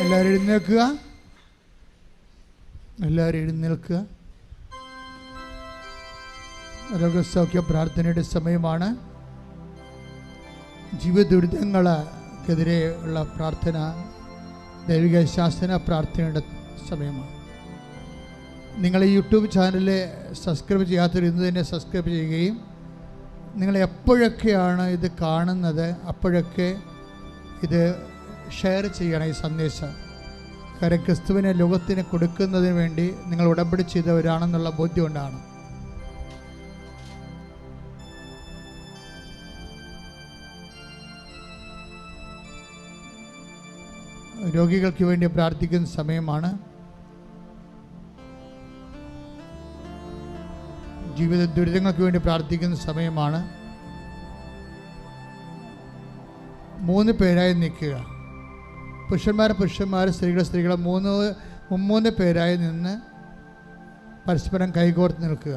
എല്ലാവരും എഴുന്നേൽക്കുക. എല്ലാവരും എഴുന്നേൽക്കുക. രോഗസൗഖ്യ പ്രാർത്ഥനയുടെ സമയമാണ്. ജീവിത ദുരിതങ്ങൾക്കെതിരെ ഉള്ള പ്രാർത്ഥന, ദൈവിക ശാസന പ്രാർത്ഥനയുടെ സമയമാണ്. നിങ്ങൾ ഈ യൂട്യൂബ് ചാനൽ സബ്സ്ക്രൈബ് ചെയ്യാത്തവർ ഇന്ന് തന്നെ സബ്സ്ക്രൈബ് ചെയ്യുകയും നിങ്ങൾ എപ്പോഴൊക്കെയാണ് ഇത് കാണുന്നത് അപ്പോഴൊക്കെ ഇത് ഷെയർ ചെയ്യണം. ഈ സന്ദേശം കാരണം ക്രിസ്തുവിനെ ലോകത്തിന് കൊടുക്കുന്നതിന് വേണ്ടി നിങ്ങൾ ഉടമ്പടി ചെയ്തവരാണെന്നുള്ള ബോധ്യം കൊണ്ടാണ്. രോഗികൾക്ക് വേണ്ടി പ്രാർത്ഥിക്കുന്ന സമയമാണ്. ജീവിത ദുരിതങ്ങൾക്ക് വേണ്ടി പ്രാർത്ഥിക്കുന്ന സമയമാണ്. 3 പേരായി നിൽക്കുക. പുരുഷന്മാർ, സ്ത്രീകൾ 3 പേരായി നിന്ന് പരസ്പരം കൈകോർത്ത് നിൽക്കുക.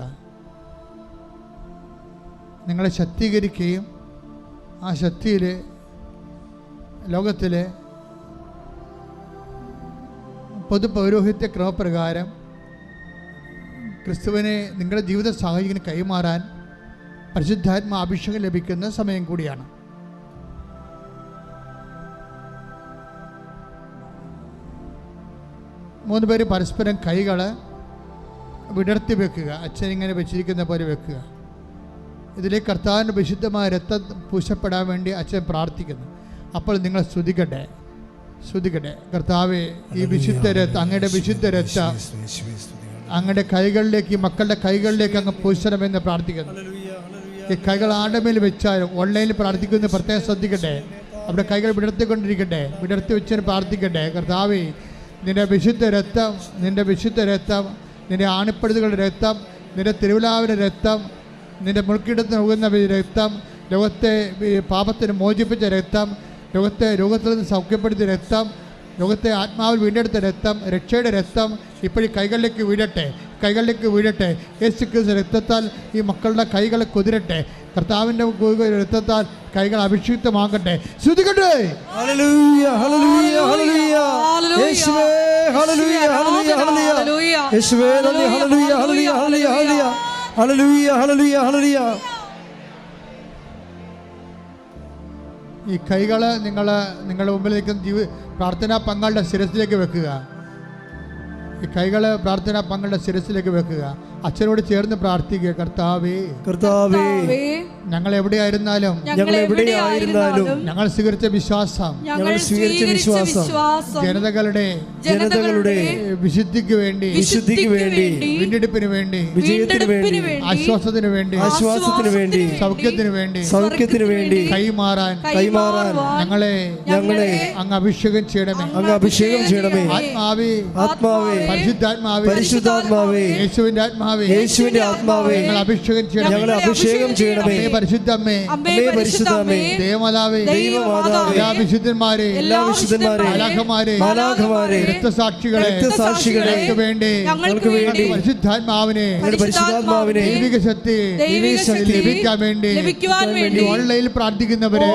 നിങ്ങളെ ശക്തീകരിക്കുകയും ആ ശക്തിയിൽ ലോകത്തിലെ പൊതുപൗരോഹിത്യ ക്രമപ്രകാരം ക്രിസ്തുവിനെ നിങ്ങളുടെ ജീവിത സാഹചര്യം കൈമാറാൻ പരിശുദ്ധാത്മ അഭിഷേകം ലഭിക്കുന്ന സമയം കൂടിയാണ്. മൂന്ന് പേര് പരസ്പരം കൈകൾ വിടർത്തി വെക്കുക. അച്ഛൻ ഇങ്ങനെ വെച്ചിരിക്കുന്ന പോലെ വെക്കുക. ഇതിലേക്ക് കർത്താവിൻ്റെ വിശുദ്ധമായ രക്തം പൂശപ്പെടാൻ വേണ്ടി അച്ഛൻ പ്രാർത്ഥിക്കുന്നു. അപ്പോൾ നിങ്ങൾ സ്തുതിക്കട്ടെ. കർത്താവേ, ഈ വിശുദ്ധ രക്തം, അങ്ങയുടെ വിശുദ്ധ രക്തം അങ്ങയുടെ കൈകളിലേക്ക്, മക്കളുടെ കൈകളിലേക്ക് അങ്ങ് പൂശണമെന്ന് പ്രാർത്ഥിക്കുന്നു. ഈ കൈകൾ ആണ്ടമേൽ വെച്ചാലും ഓൺലൈനിൽ പ്രാർത്ഥിക്കുന്ന പ്രത്യേകം ശ്രദ്ധിക്കട്ടെ. അവിടെ കൈകൾ വിടർത്തിക്കൊണ്ടിരിക്കട്ടെ, വിടർത്തി വെച്ചാൽ പ്രാർത്ഥിക്കട്ടെ. കർത്താവേ, നിന്റെ വിശുദ്ധ രക്തം, നിന്റെ ആണിപ്പഴുതുകളുടെ രക്തം, നിന്റെ തിരുവിലാവിൻ്റെ രക്തം, നിന്റെ മുൾക്കിടത്ത് പോകുന്ന രക്തം, ലോകത്തെ പാപത്തിന് മോചിപ്പിച്ച രക്തം, ലോകത്തെ രോഗത്തിൽ നിന്ന് സൗഖ്യപ്പെടുത്തിയ രക്തം, ലോകത്തെ ആത്മാവിൽ വീണ്ടെടുത്ത രക്തം, രക്ഷയുടെ രക്തം ഇപ്പോഴും കൈകളിലേക്ക് വീഴട്ടെ. യേശു ക്രിസ്തു രക്തത്താൽ ഈ മക്കളുടെ കൈകളെ കുതിരട്ടെ. കർത്താവിൻ്റെ രക്തത്താൽ കൈകൾ അഭിഷിക്തമാകട്ടെ. ശ്രുതികട്ടെ. ഈ കൈകൾ നിങ്ങളുടെ മുമ്പിൽ നിൽക്കുന്ന പ്രാർത്ഥനാ പങ്കാളിയുടെ ശിരസിലേക്ക് വെക്കുക. ഈ കൈകൾ പ്രാർത്ഥനാ പങ്കാളിയുടെ ശിരസിലേക്ക് വെക്കുക. അച്ഛനോട് ചേർന്ന് പ്രാർത്ഥിക്കുക. കർത്താവേ, ഞങ്ങൾ എവിടെയായിരുന്നാലും ഞങ്ങൾ സ്വീകരിച്ച വിശ്വാസം ജനതകളുടെ വിശുദ്ധിക്ക് വേണ്ടി, വീണ്ടെടുപ്പിന് വേണ്ടി, ആശ്വാസത്തിന് വേണ്ടി, സൗഖ്യത്തിന് വേണ്ടി കൈമാറാൻ ഞങ്ങളെ അങ്ങ് അഭിഷേകം ചെയ്യണമേ. ആത്മാവേ, പരിശുദ്ധാത്മാവേ, യേശുവിന്റെ ആത്മാവേ, ഞങ്ങൾ അഭിഷേകം ചെയ്യണമേ. പരിശുദ്ധമ്മേ, ദേവമാതാവേ, എല്ലാ വിശുദ്ധന്മാരെ, മാലാഖമാരെ, രക്തസാക്ഷികളെ വേണ്ടി പരിശുദ്ധാത്മാവിനെ ദൈവിക ശക്തി ലഭിക്കാൻ വേണ്ടി ഓൺലൈനിൽ പ്രാർത്ഥിക്കുന്നവരെ,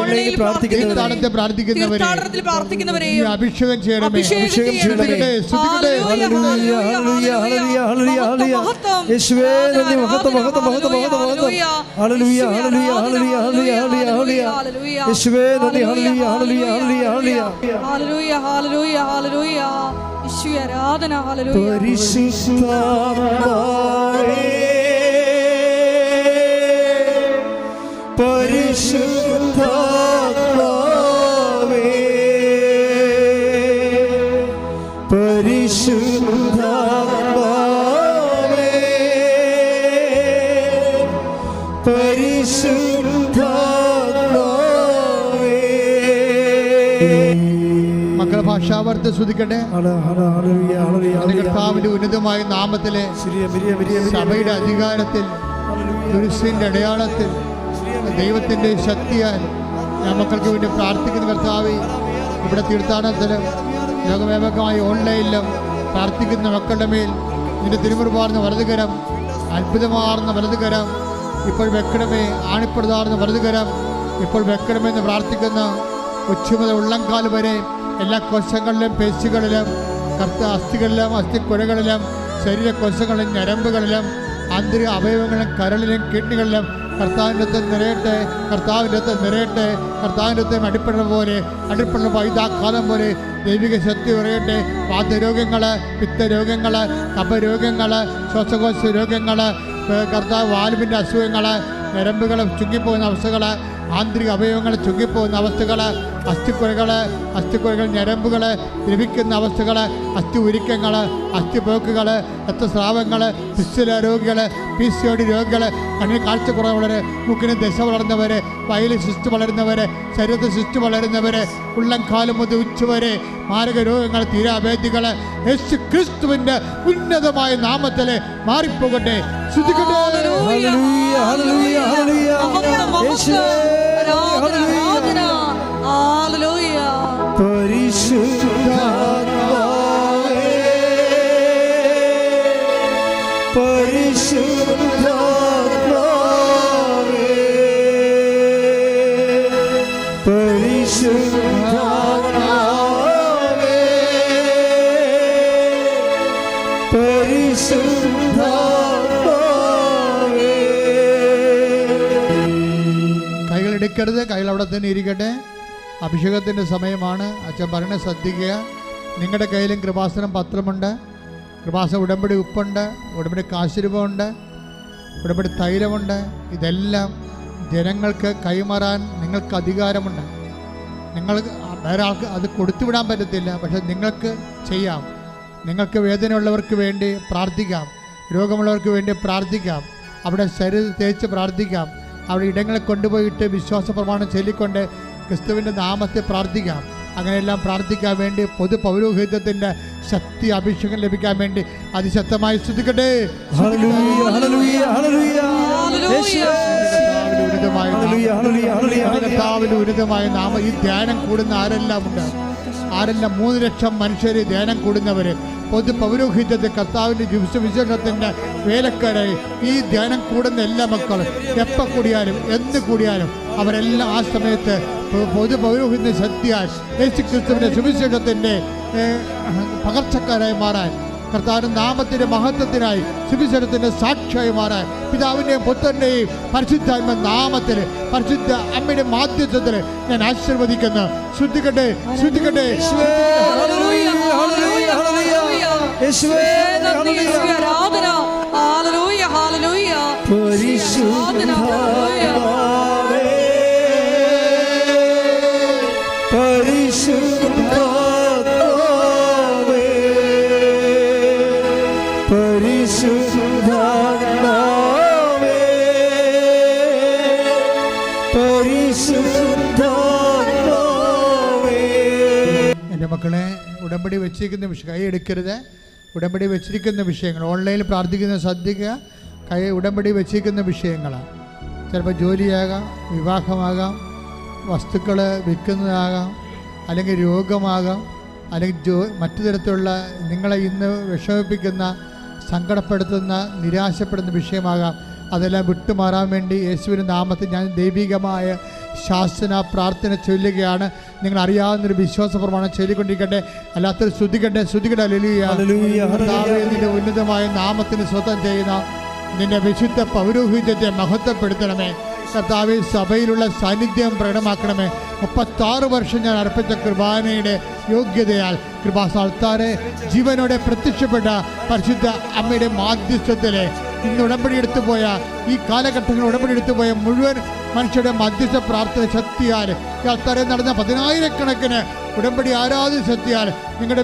പ്രാർത്ഥിക്കുന്നവരെ അഭിഷേകം ചെയ്യണമേ. യേശുവേ നന്ദി. മഹത്വം. ഹല്ലേലൂയ, യേശുവേ നന്ദി. ഹല്ലേലൂയ. യേശുവേ ആരാധന. ഹല്ലേലൂയ. മക്കളെ ഭാഷാവർത്ത ശ്രുതിക്കട്ടെ. കർത്താവിന്റെ ഉന്നതമായ നാമത്തിലെ സഭയുടെ അധികാരത്തിൽ, കുരിശിന്റെ അടയാളത്തിൽ, ദൈവത്തിന്റെ ശക്തിയാൽ ഞാൻ മക്കൾക്ക് വേണ്ടി പ്രാർത്ഥിക്കുന്ന കർത്താവേ, ഇവിടെ തീർത്ഥാടനത്തിലും ലോകവ്യാപകമായി ഓൺലൈനിലും പ്രാർത്ഥിക്കുന്ന മക്കളുടെ മേൽ നിന്റെ തിരുമുറുപാർന്ന വലതുകരം, അത്ഭുതമാർന്ന വലതുകരം ഇപ്പോൾ വെക്കണമേ. ആണിപ്പെടുതാർന്ന വലതുകരം ഇപ്പോൾ വെക്കണമെന്ന് പ്രാർത്ഥിക്കുന്ന ഉച്ച മുതൽ ഉള്ളംകാൽ വരെ എല്ലാ കോശങ്ങളിലും പേശികളിലും അസ്ഥികളിലും അസ്ഥിക്കുഴകളിലും ശരീരകോശങ്ങളിലും ഞരമ്പുകളിലും ആന്തരിക അവയവങ്ങളിലും കരളിലും കിഡ്നികളിലും കർത്താവിൻ്റെ രക്തം നിറയട്ടെ, കർത്താവിൻ്റെ രക്തം നിറയട്ടെ, കർത്താവിൻ്റെ രക്തം അടിപ്പെടുന്ന വൈദാഘാതം പോലെ ദൈവിക ശക്തി ഉറയട്ടെ. വാതരോഗങ്ങൾ, പിത്തരോഗങ്ങൾ, കഫരോഗങ്ങൾ, ശ്വാസകോശ രോഗങ്ങൾ, കർത്താവ് വാൽവിൻ്റെ അസുഖങ്ങൾ, ഞരമ്പുകൾ ചുങ്ങിപ്പോകുന്ന അവസ്ഥകൾ, ആന്തരിക അവയവങ്ങൾ ചുങ്ങിപ്പോകുന്ന അവസ്ഥകൾ, അസ്ഥിക്കുഴകൾ ഞരമ്പുകൾ ദ്രവിക്കുന്ന അവസ്ഥകൾ, അസ്ഥി ഉരുക്കങ്ങൾ, അസ്ഥിപോക്കുകൾ, രക്തസ്രാവങ്ങൾ, ഫിസ്റ്റുല രോഗികൾ, PCOD രോഗികൾ, കണ്ണിന് കാഴ്ചക്കുറവുള്ളവർ, മൂക്കിന് ദശ വളർന്നവർ, വയലിൽ സിസ്റ്റ് വളരുന്നവർ, ശരീരത്തിൽ സിസ്റ്റ് വളരുന്നവർ, ഉള്ളംകാലം മുതൽ ഉച്ചവരെ മാരക രോഗങ്ങൾ, തീരാവേദികൾ യേശു ക്രിസ്തുവിൻ്റെ ഉന്നതമായ നാമത്തിൽ മാറിപ്പോകട്ടെ. കൈകളെടുക്കരുത്, കൈകൾ അവിടെ തന്നെ ഇരിക്കട്ടെ. അഭിഷേകത്തിൻ്റെ സമയമാണ്. അച്ഛൻ പറയണ ശ്രദ്ധിക്കുക. നിങ്ങളുടെ കയ്യിലും കൃപാസനം പത്രമുണ്ട്, കൃപാസന ഉടമ്പടി ഉപ്പുണ്ട്, ഉടമ്പടി കാശുരൂപമുണ്ട്, ഉടമ്പടി തൈലമുണ്ട്. ഇതെല്ലാം ജനങ്ങൾക്ക് കൈമാറാൻ നിങ്ങൾക്ക് അധികാരമുണ്ട്. നിങ്ങൾ വേറെ ആൾക്ക് അത് കൊടുത്തുവിടാൻ പറ്റത്തില്ല, പക്ഷെ നിങ്ങൾക്ക് ചെയ്യാം. നിങ്ങൾക്ക് വേദനയുള്ളവർക്ക് വേണ്ടി പ്രാർത്ഥിക്കാം, രോഗമുള്ളവർക്ക് വേണ്ടി പ്രാർത്ഥിക്കാം, അവിടെ ശരീരം തേച്ച് പ്രാർത്ഥിക്കാം, അവിടെ ഇടങ്ങളിൽ കൊണ്ടുപോയിട്ട് വിശ്വാസ പ്രമാണം ചൊല്ലിക്കൊണ്ട് ക്രിസ്തുവിൻ്റെ നാമത്തെ പ്രാർത്ഥിക്കാം. അങ്ങനെയെല്ലാം പ്രാർത്ഥിക്കാൻ വേണ്ടി പൊതു പൗരോഹിത്യത്തിൻ്റെ ശക്തി അഭിഷേകം ലഭിക്കാൻ വേണ്ടി അതിശക്തമായി സ്തുതിക്കട്ടെ. ഉന്നതമായ നാമം. ഈ ധ്യാനം കൂടുന്ന ആരെല്ലാം ഉണ്ട്? 3 ലക്ഷം മനുഷ്യർ ധ്യാനം കൂടുന്നവർ, പൊതു പൗരോഹിത്യത്തെ കർത്താവിൻ്റെ വിശേഷത്തിൻ്റെ വേലക്കാരായി ഈ ധ്യാനം കൂടുന്ന എല്ലാ മക്കളും എപ്പോൾ കൂടിയാലും എന്ന് കൂടിയാലും അവരെല്ലാം ആ സമയത്ത് പൊതു പൗരോഹിത്യ ശക്തിയാൽ യേശു ക്രിസ്തുവിൻ്റെ സുവിശേഷത്തിൻ്റെ പകർച്ചക്കാരായി മാറാൻ, കർത്താവിൻ്റെ നാമത്തിൻ്റെ മഹത്വത്തിനായി സുവിശേഷത്തിൻ്റെ സാക്ഷിയായി മാറാൻ പിതാവിൻ്റെയും പുത്രൻ്റെയും പരിശുദ്ധാത്മ നാമത്തിൽ പരിശുദ്ധ അമ്മയുടെ മാധ്യത്തിൽ ഞാൻ ആശീർവദിക്കുന്നു. ശ്രദ്ധിക്കട്ടെ, ശ്രദ്ധിക്കട്ടെ. എൻ്റെ മക്കളെ, ഉടമ്പടി വെച്ചിരിക്കുന്ന വിഷയം കൈ എടുക്കരുത്. ഉടമ്പടി വെച്ചിരിക്കുന്ന വിഷയങ്ങൾ ഓൺലൈനിൽ പ്രാർത്ഥിക്കുന്ന ശ്രദ്ധിക്കുക. ഉടമ്പടി വെച്ചിരിക്കുന്ന വിഷയങ്ങളാണ്. ചിലപ്പോൾ ജോലിയാകാം, വിവാഹമാകാം, വസ്തുക്കൾ വിൽക്കുന്നതാകാം, അല്ലെങ്കിൽ രോഗമാകാം, അല്ലെങ്കിൽ മറ്റു തരത്തിലുള്ള നിങ്ങളെ ഇന്ന് വിഷമിപ്പിക്കുന്ന, സങ്കടപ്പെടുത്തുന്ന, നിരാശപ്പെടുന്ന വിഷയമാകാം. അതെല്ലാം വിട്ടുമാറാൻ വേണ്ടി യേശുവിൻ്റെ നാമത്തിൽ ഞാൻ ദൈവികമായ ശാസന പ്രാർത്ഥന ചൊല്ലുകയാണ്. നിങ്ങൾ അറിയാവുന്നൊരു വിശ്വാസ പ്രമാണം ചൊല്ലിക്കൊണ്ടിരിക്കട്ടെ. അല്ലാത്തൊരു ശ്രുതിക്കട്ടെ. ഹല്ലേലൂയ. നിന്റെ ഉന്നതമായ നാമത്തിന് സ്വന്തം ചെയ്യുന്ന നിന്റെ വിശുദ്ധ പൗരോഹിത്യത്തെ മഹത്വപ്പെടുത്തണമേ. കർത്താവേ, സഭയിലുള്ള സാന്നിധ്യം പ്രകടമാക്കണമേ. 36 വർഷം ഞാൻ അർപ്പിച്ച കുർബാനയുടെ യോഗ്യതയാൽ കൃപാസ്ഥാനത്താരെ ജീവനോടെ പ്രത്യക്ഷപ്പെട്ട പരിശുദ്ധ അമ്മയുടെ മാധ്യസ്ഥത്തിലെ ഇന്ന് ഉടമ്പടി എടുത്തു പോയ ഈ കാലഘട്ടങ്ങളിൽ ഉടമ്പടി എടുത്തു പോയ മുഴുവൻ മനുഷ്യരുടെ മധ്യസ്ഥ പ്രാർത്ഥന ശക്തിയാൽ ഈ ആൾക്കാരെ നടന്ന 10,000-കണക്കിന് ഉടമ്പടി ആരാധന ശക്തിയാൽ നിങ്ങളെ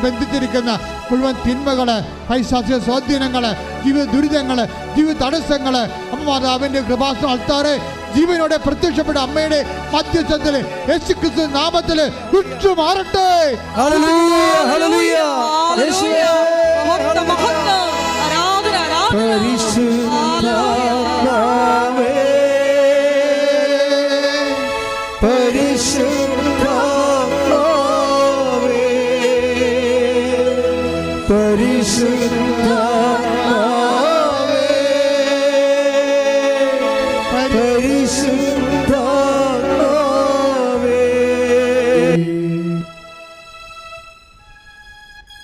ബന്ധിച്ചിരിക്കുന്ന മുഴുവൻ തിന്മകൾ, പൈശാചിക സ്വാധീനങ്ങൾ, ജീവിത ദുരിതങ്ങൾ, ജീവിത തടസ്സങ്ങൾ അമ്മ മാതാവിൻ്റെ കൃപാസന ആൾക്കാരെ ജീവനോടെ പ്രത്യക്ഷപ്പെട്ട അമ്മയുടെ മധ്യസ്ഥത്തിൽ യേശുക്രിസ്തു നാമത്തിൽ വിട്ടുമാറട്ടെ.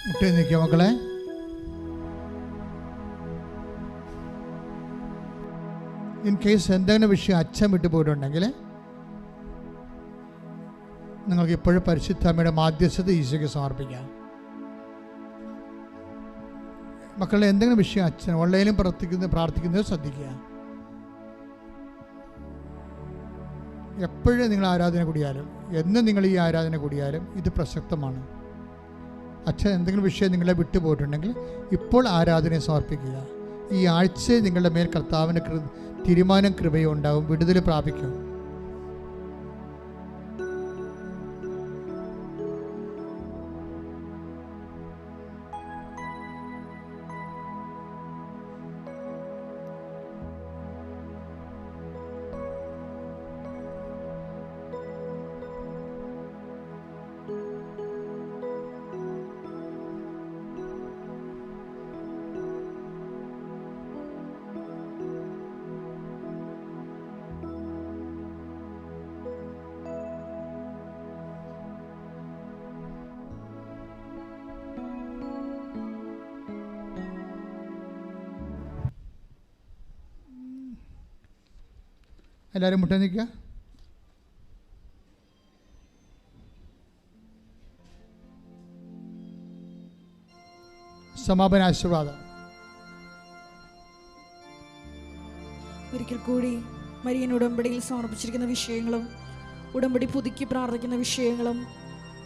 മുട്ടേ നിൽക്കുക മക്കളെ. ഇൻ കേസ് എന്തെങ്കിലും വിഷയം അച്ഛൻ വിട്ടു പോയിട്ടുണ്ടെങ്കിൽ നിങ്ങൾക്ക് ഇപ്പോഴും പരിശുദ്ധ അമ്മയുടെ മാധ്യസ്ഥത ഈശോയ്ക്ക് സമർപ്പിക്കാം. മക്കളുടെ എന്തെങ്കിലും വിഷയം അച്ഛൻ ഓൺലൈനിലും പ്രാർത്ഥിക്കുന്നത് ശ്രദ്ധിക്കുക. എപ്പോഴും നിങ്ങൾ ആരാധന കൂടിയാലും എന്നും നിങ്ങൾ ഈ ആരാധന കൂടിയാലും ഇത് പ്രസക്തമാണ്. അച്ഛൻ എന്തെങ്കിലും വിഷയം നിങ്ങളെ വിട്ടുപോയിട്ടുണ്ടെങ്കിൽ ഇപ്പോൾ ആരാധനയെ സമർപ്പിക്കുക. ഈ ആഴ്ച നിങ്ങളുടെ മേൽ കർത്താവിൻ്റെ തീരുമാനം കൃപയും ഉണ്ടാവും, വിടുതൽ പ്രാപിക്കും. എല്ലാവരും മുട്ട നിൽക്കുക. സമാപന ആശീർവാദം. ഒരിക്കൽ കൂടി മരിയൻ ഉടമ്പടിയിൽ സമർപ്പിച്ചിരിക്കുന്ന വിഷയങ്ങളും ഉടമ്പടി പുതുക്കി പ്രാർത്ഥിക്കുന്ന വിഷയങ്ങളും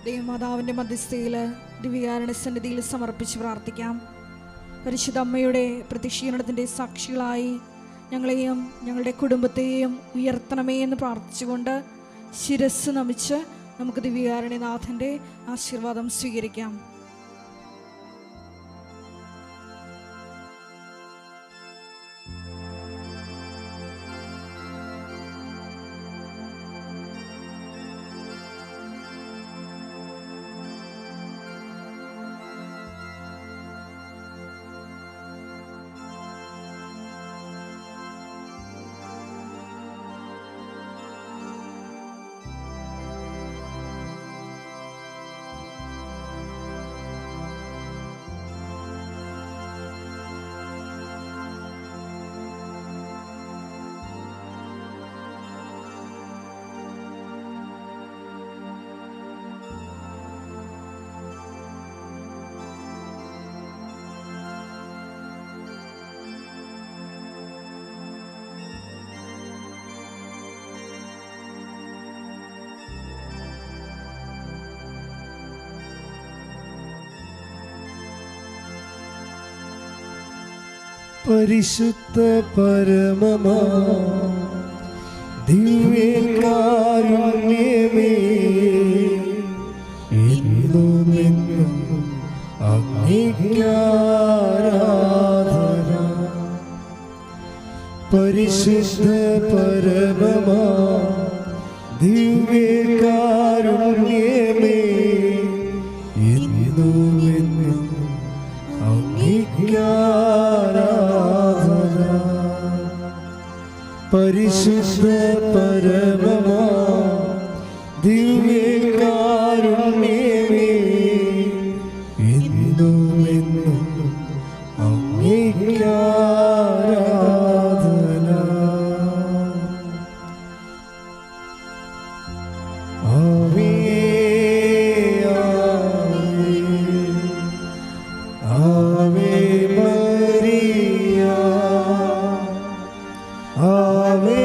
ദൈവമാതാവിൻ്റെ മധ്യസ്ഥയിൽ ദിവ്യകാരുണ്യ സന്നിധിയിൽ സമർപ്പിച്ച് പ്രാർത്ഥിക്കാം. പരിശുദ്ധ അമ്മയുടെ പ്രത്യക്ഷീകരണത്തിൻ്റെ സാക്ഷികളായി ഞങ്ങളെയും ഞങ്ങളുടെ കുടുംബത്തെയും ഉയർത്തണമേ എന്ന് പ്രാർത്ഥിച്ചുകൊണ്ട് ശിരസ് നമിച്ച് നമുക്ക് ദിവ്യകാരുണ്യനാഥൻ്റെ ആശീർവാദം സ്വീകരിക്കാം. പരിശുദ്ധ പരമമാ ദിവ്യകാരുണ്യമേ, എന്നുമെന്നും അങ്ങേക്കാരാധന. പരിശുദ്ധ പരമമാ ദിവ്യകാരുണ്യമേ, എന്നുമെന്നും അങ്ങേക്കാരാധന. പരിശുദ്ധ പരമമാ ദിവ്യകാരുണ്യമേ, എന്നുമെന്നും അങ്ങേക്കാരാധന. ആവേ ആവേ മരിയ, ആവേ